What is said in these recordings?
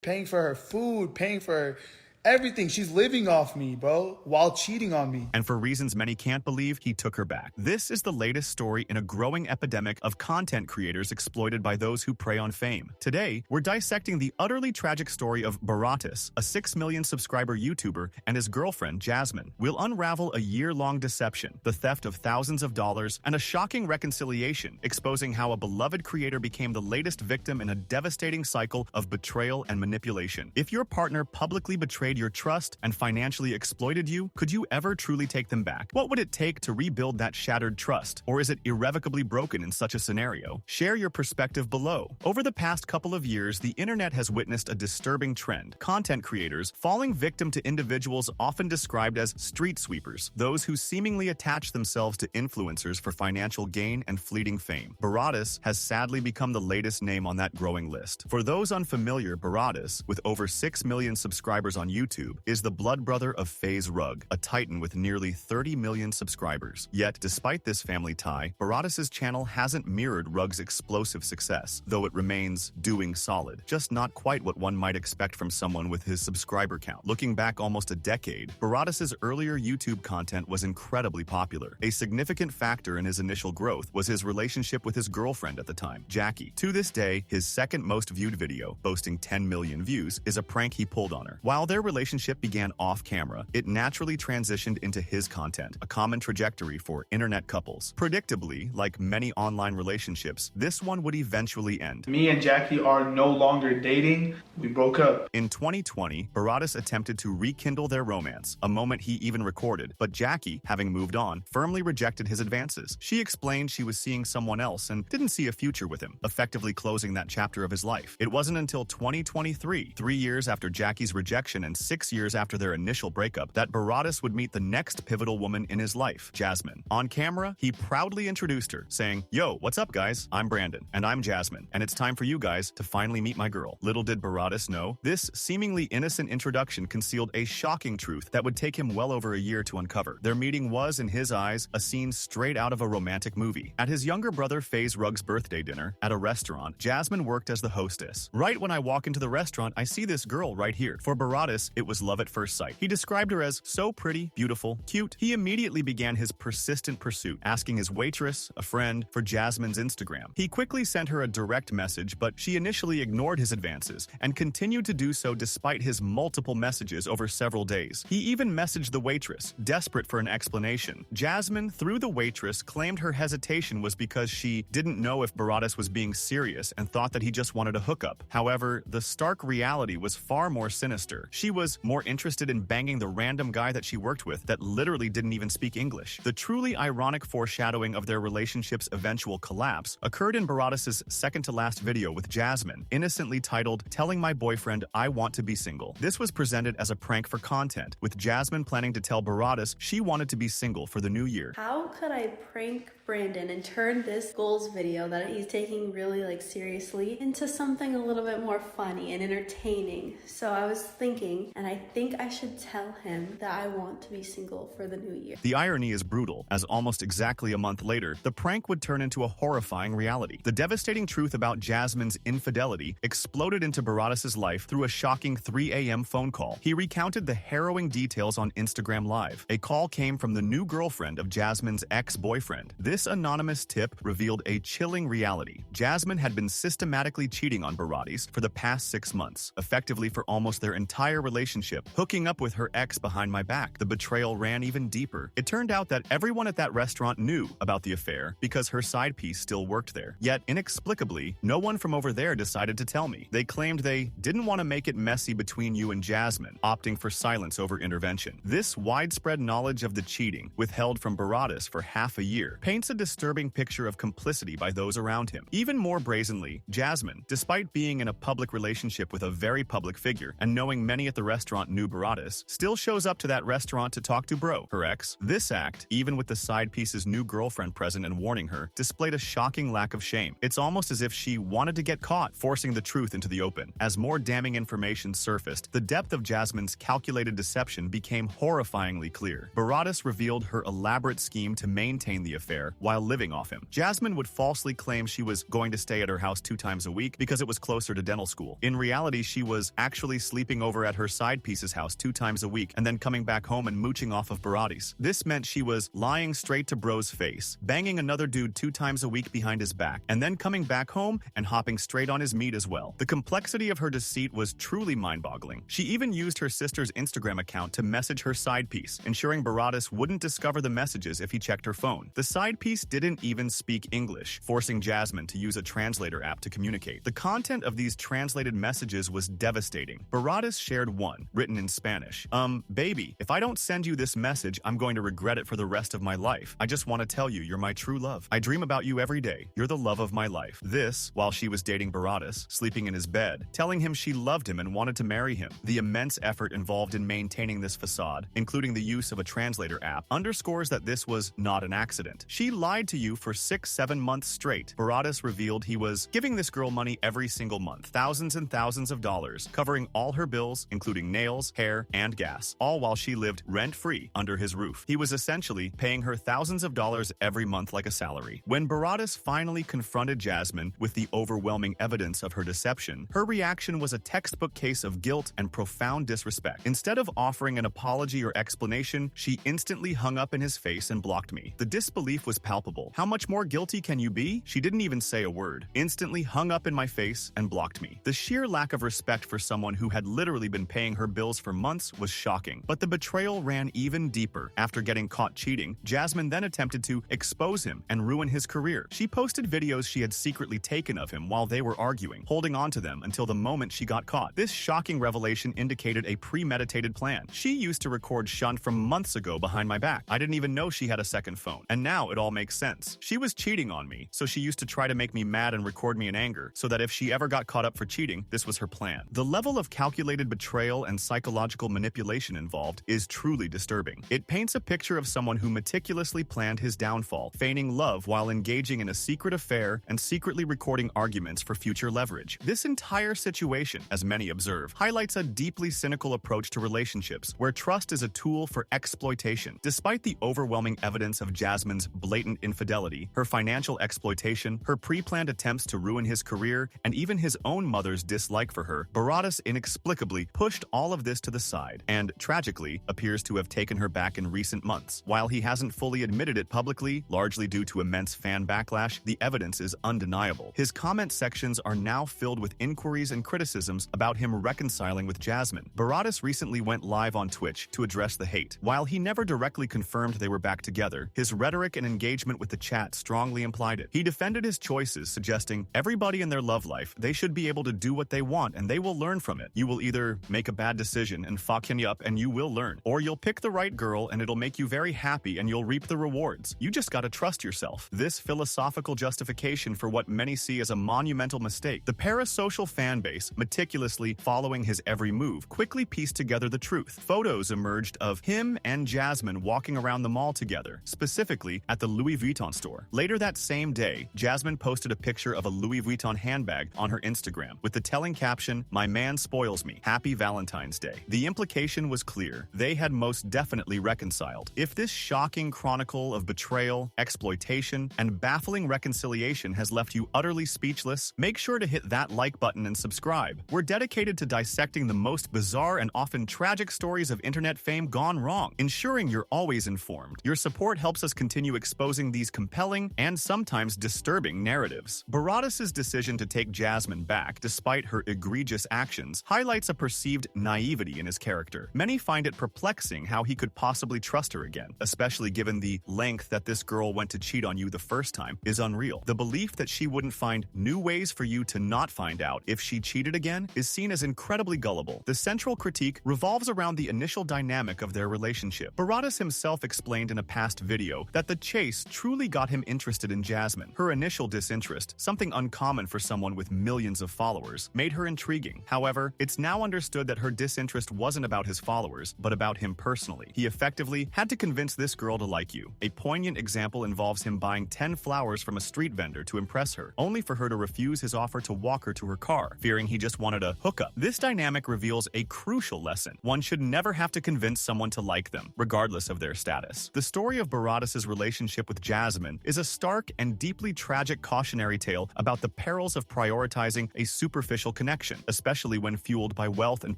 paying for her food, paying for her everything. She's living off me, bro, while cheating on me. And for reasons many can't believe, he took her back. This is the latest story in a growing epidemic of content creators exploited by those who prey on fame. Today, we're dissecting the utterly tragic story of Brawadis, a 6 million subscriber YouTuber, and his girlfriend, Jasmine. We'll unravel a year-long deception, the theft of thousands of dollars, and a shocking reconciliation, exposing how a beloved creator became the latest victim in a devastating cycle of betrayal and manipulation. If your partner publicly betrayed your trust and financially exploited you, could you ever truly take them back? What would it take to rebuild that shattered trust? Or is it irrevocably broken in such a scenario? Share your perspective below. Over the past couple of years, the internet has witnessed a disturbing trend. Content creators falling victim to individuals often described as street sweepers, those who seemingly attach themselves to influencers for financial gain and fleeting fame. Brawadis has sadly become the latest name on that growing list. For those unfamiliar, Brawadis, with over 6 million subscribers on YouTube, is the blood brother of FaZe Rug, a titan with nearly 30 million subscribers. Yet, despite this family tie, Brawadis' channel hasn't mirrored Rug's explosive success, though it remains doing solid. Just not quite what one might expect from someone with his subscriber count. Looking back almost a decade, Brawadis' earlier YouTube content was incredibly popular. A significant factor in his initial growth was his relationship with his girlfriend at the time, Jackie. To this day, his second most viewed video, boasting 10 million views, is a prank he pulled on her. While their relationship began off-camera, it naturally transitioned into his content, a common trajectory for internet couples. Predictably, like many online relationships, this one would eventually end. Me and Jackie are no longer dating. We broke up. In 2020, Brawadis attempted to rekindle their romance, a moment he even recorded, but Jackie, having moved on, firmly rejected his advances. She explained she was seeing someone else and didn't see a future with him, effectively closing that chapter of his life. It wasn't until 2023, 3 years after Jackie's rejection and 6 years after their initial breakup, that Brawadis would meet the next pivotal woman in his life, Jasmine. On camera, he proudly introduced her, saying, "Yo, what's up guys? I'm Brandon, and I'm Jasmine, and it's time for you guys to finally meet my girl." Little did Brawadis know, this seemingly innocent introduction concealed a shocking truth that would take him well over a year to uncover. Their meeting was, in his eyes, a scene straight out of a romantic movie. At his younger brother FaZe Rug's birthday dinner, at a restaurant, Jasmine worked as the hostess. "Right when I walk into the restaurant, I see this girl right here." For Brawadis, it was love at first sight. He described her as so pretty, beautiful, cute. He immediately began his persistent pursuit, asking his waitress, a friend, for Jasmine's Instagram. He quickly sent her a direct message, but she initially ignored his advances and continued to do so despite his multiple messages over several days. He even messaged the waitress, desperate for an explanation. Jasmine, through the waitress, claimed her hesitation was because she didn't know if Brawadis was being serious and thought that he just wanted a hookup. However, the stark reality was far more sinister. She was more interested in banging the random guy that she worked with that literally didn't even speak English. The truly ironic foreshadowing of their relationship's eventual collapse occurred in Brawadis' second-to-last video with Jasmine, innocently titled, "Telling My Boyfriend I Want to Be Single." This was presented as a prank for content, with Jasmine planning to tell Brawadis she wanted to be single for the new year. How could I prank Brandon and turn this goals video that he's taking really seriously into something a little bit more funny and entertaining? So I was thinking, and I think I should tell him that I want to be single for the new year. The irony is brutal, as almost exactly a month later, the prank would turn into a horrifying reality. The devastating truth about Jasmine's infidelity exploded into Brawadis' life through a shocking 3 a.m. phone call. He recounted the harrowing details on Instagram Live. A call came from the new girlfriend of Jasmine's ex-boyfriend. This anonymous tip revealed a chilling reality. Jasmine had been systematically cheating on Brawadis for the past 6 months, effectively for almost their entire relationship, hooking up with her ex behind my back. The betrayal ran even deeper. It turned out that everyone at that restaurant knew about the affair because her side piece still worked there. Yet, inexplicably, no one from over there decided to tell me. They claimed they didn't want to make it messy between you and Jasmine, opting for silence over intervention. This widespread knowledge of the cheating, withheld from Brawadis for half a year, paints a disturbing picture of complicity by those around him. Even more brazenly, Jasmine, despite being in a public relationship with a very public figure and knowing many at the the restaurant knew Brawadis, still shows up to that restaurant to talk to Bro, her ex. This act, even with the side piece's new girlfriend present and warning her, displayed a shocking lack of shame. It's almost as if she wanted to get caught, forcing the truth into the open. As more damning information surfaced, the depth of Jasmine's calculated deception became horrifyingly clear. Brawadis revealed her elaborate scheme to maintain the affair while living off him. Jasmine would falsely claim she was going to stay at her house 2 times a week because it was closer to dental school. In reality, she was actually sleeping over at her side piece's house 2 times a week and then coming back home and mooching off of Brawadis. This meant she was lying straight to Bro's face, banging another dude 2 times a week behind his back, and then coming back home and hopping straight on his meat as well. The complexity of her deceit was truly mind-boggling. She even used her sister's Instagram account to message her side piece, ensuring Brawadis wouldn't discover the messages if he checked her phone. The side piece didn't even speak English, forcing Jasmine to use a translator app to communicate. The content of these translated messages was devastating. Brawadis shared one, written in Spanish. Baby, if I don't send you this message, I'm going to regret it for the rest of my life. I just want to tell you, you're my true love. I dream about you every day. You're the love of my life. This, while she was dating Brawadis, sleeping in his bed, telling him she loved him and wanted to marry him. The immense effort involved in maintaining this facade, including the use of a translator app, underscores that this was not an accident. She lied to you for 6-7 months straight. Brawadis revealed he was giving this girl money every single month, thousands and thousands of dollars, covering all her bills, including nails, hair, and gas, all while she lived rent-free under his roof. He was essentially paying her thousands of dollars every month like a salary. When Brawadis finally confronted Jasmine with the overwhelming evidence of her deception, her reaction was a textbook case of guilt and profound disrespect. Instead of offering an apology or explanation, she instantly hung up in his face and blocked me. The disbelief was palpable. How much more guilty can you be? She didn't even say a word. Instantly hung up in my face and blocked me. The sheer lack of respect for someone who had literally been paying her bills for months was shocking. But the betrayal ran even deeper. After getting caught cheating, Jasmine then attempted to expose him and ruin his career. She posted videos she had secretly taken of him while they were arguing, holding on to them until the moment she got caught. This shocking revelation indicated a premeditated plan. She used to record shunt from months ago behind my back. I didn't even know she had a second phone. And now it all makes sense. She was cheating on me, so she used to try to make me mad and record me in anger, so that if she ever got caught up for cheating, this was her plan. The level of calculated betrayal and psychological manipulation involved is truly disturbing. It paints a picture of someone who meticulously planned his downfall, feigning love while engaging in a secret affair and secretly recording arguments for future leverage. This entire situation, as many observe, highlights a deeply cynical approach to relationships, where trust is a tool for exploitation. Despite the overwhelming evidence of Jasmine's blatant infidelity, her financial exploitation, her pre-planned attempts to ruin his career, and even his own mother's dislike for her, Brawadis inexplicably pushed all of this to the side and, tragically, appears to have taken her back in recent months. While he hasn't fully admitted it publicly, largely due to immense fan backlash, the evidence is undeniable. His comment sections are now filled with inquiries and criticisms about him reconciling with Jasmine. Brawadis recently went live on Twitch to address the hate. While he never directly confirmed they were back together, his rhetoric and engagement with the chat strongly implied it. He defended his choices, suggesting everybody in their love life, they should be able to do what they want and they will learn from it. You will either make a bad decision and fuck him up and you will learn, or you'll pick the right girl and it'll make you very happy and you'll reap the rewards. You just gotta trust yourself. This philosophical justification for what many see as a monumental mistake. The parasocial fanbase, meticulously following his every move, quickly pieced together the truth. Photos emerged of him and Jasmine walking around the mall together, specifically at the Louis Vuitton store. Later that same day, Jasmine posted a picture of a Louis Vuitton handbag on her Instagram with the telling caption, "My man spoils me. Happy Valentine's Day." The implication was clear. They had most definitely reconciled. If this shocking chronicle of betrayal, exploitation, and baffling reconciliation has left you utterly speechless, make sure to hit that like button and subscribe. We're dedicated to dissecting the most bizarre and often tragic stories of internet fame gone wrong, ensuring you're always informed. Your support helps us continue exposing these compelling and sometimes disturbing narratives. Brawadis' decision to take Jasmine back, despite her egregious actions, highlights a perceived naivety in his character. Many find it perplexing how he could possibly trust her again, especially given the length that this girl went to cheat on you the first time is unreal. The belief that she wouldn't find new ways for you to not find out if she cheated again is seen as incredibly gullible. The central critique revolves around the initial dynamic of their relationship. Brawadis himself explained in a past video that the chase truly got him interested in Jasmine. Her initial disinterest, something uncommon for someone with millions of followers, made her intriguing. However, it's now understood that her disinterest wasn't about his followers, but about him personally. He effectively had to convince this girl to like you. A poignant example involves him buying 10 flowers from a street vendor to impress her, only for her to refuse his offer to walk her to her car, fearing he just wanted a hookup. This dynamic reveals a crucial lesson. One should never have to convince someone to like them, regardless of their status. The story of Brawadis' relationship with Jasmine is a stark and deeply tragic cautionary tale about the perils of prioritizing a superficial connection, especially when fueled by wealth and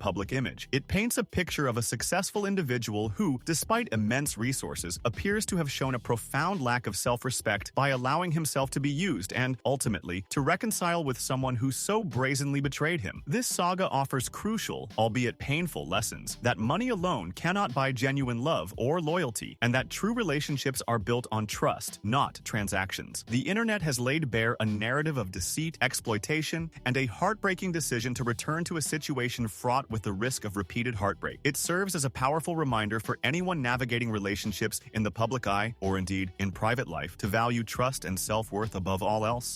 public image. It paints a picture of a successful individual who, despite immense resources, appears to have shown a profound lack of self-respect by allowing himself to be used and, ultimately, to reconcile with someone who so brazenly betrayed him. This saga offers crucial, albeit painful, lessons that money alone cannot buy genuine love or loyalty, and that true relationships are built on trust, not transactions. The internet has laid bare a narrative of deceit, exploitation, and a heartbreaking decision to return to a situation fraught with the risk of repeated heartbreak. It serves as a powerful reminder for anyone navigating relationships in the public eye, or indeed in private life, to value trust and self-worth above all else.